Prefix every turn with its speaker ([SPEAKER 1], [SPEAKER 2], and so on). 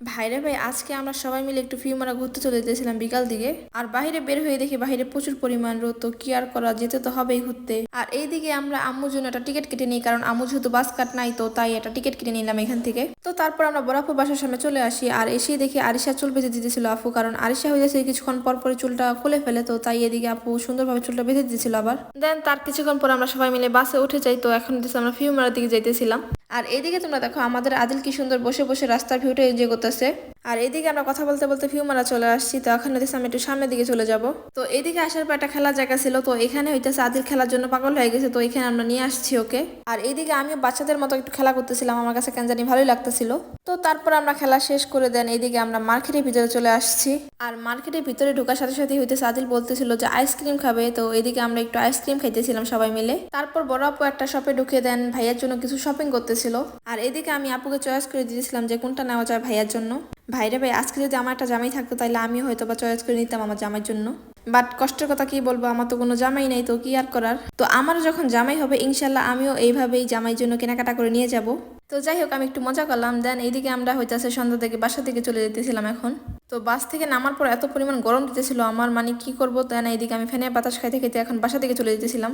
[SPEAKER 1] ভাইরে ভাই, আজকে আমরা সবাই মিলে একটু ফিউমারা ঘুরতে চলে যেতেছিলাম বিকাল দিকে। আর বাইরে বের হয়ে দেখি বাইরে প্রচুর পরিমাণ রোদ, তো কি আর করা, যেতে তো হবেই ঘুরতে। আর এইদিকে আমরা আম্মুর জন্য একটা টিকিট কেটে নিই, কারণ আম্মু যেহেতু বাস কাট নাই, তো তাই একটা টিকিট কেটে নিলাম এখান থেকে। তো তারপর আমরা বরাপুর বাসার সামনে চলে আসি, আর এসে দেখি আরিশা চুল বেঁধে দিতেছিল আপু, কারণ আরিশা হয়ে যাচ্ছে কিছুক্ষণ পর পরে চুলটা খুলে ফেলে, তো তাই এদিকে আপু সুন্দরভাবে চুলটা বেঁধে দিতেছিল। আবার দেন তার কিছুক্ষণ পর আমরা সবাই মিলে বাসে উঠে যাই। তো এখন আমরা ফিউমারার দিকে যাইতেছিলাম। আর এইদিকে তোমরা দেখো আমাদের আদিল কি সুন্দর বসে বসে রাস্তার ভিউটা এনজয় করতেছে। আর এইদিকে আমরা কথা বলতে বলতে ফিউমারা চলে আসছি। তো এখন হইতেছে আমি একটু সামনের দিকে চলে যাব। তো এইদিকে আসার পর একটা খেলার জায়গা ছিল, তো এখানে হইতেছে আদিল খেলার জন্য পাগল হয়ে গেছে, তো এখানে আমরা নিয়ে আসছি ওকে। আর এইদিকে আমিও বাচ্চাদের মতো একটু খেলা করতেছিলাম, আমার কাছে কেন জানি ভালোই লাগতেছিল। তো তারপর আমরা খেলা শেষ করে দেন এইদিকে আমরা মার্কেটের ভিতরে চলে আসছি। আর মার্কেটের ভিতরে ঢোকার সাথে সাথে হইতেছে আদিল বলতেছিল যে আইসক্রিম খাবে, তো এদিকে আমরা একটু আইসক্রিম খাইতেছিলাম সবাই মিলে। তারপর বড় আপু একটা শপে ঢুকিয়ে দেন, ভাইয়ার জন্য কিছু শপিং করতেছিল। আর এদিকে আমি আপুকে চয়েস করে দিয়েছিলাম যে কোনটা নেওয়া যায় ভাইয়ার জন্য। ভাইরে ভাই, আজকে যদি আমার একটা জামাই থাকতো তাহলে আমিও হয়তো বা চয়েস করে নিতাম আমার জামাইয়ের জন্য। বাট কষ্টের কথা কি বলবো, আমার তো কোনো জামাই নাই, তো কি আর করার। তো আমারও যখন জামাই হবে ইনশাল্লাহ আমিও এইভাবেই জামাইয়ের জন্য কেনাকাটা করে নিয়ে যাব। তো যাই হোক, আমি একটু মজা করলাম। দেন এইদিকে আমরা হইতেছে সন্ধ্যা থেকে বাসা থেকে চলে যেতেছিলাম এখন। তো বাস থেকে নামার পর এত পরিমাণ গরম দিতেছিল আমার, মানে কি করবো। দেন এইদিকে আমি ফ্যানের বাতাস খাইতে খাইতে এখন বাসা থেকে চলে যেতেছিলাম।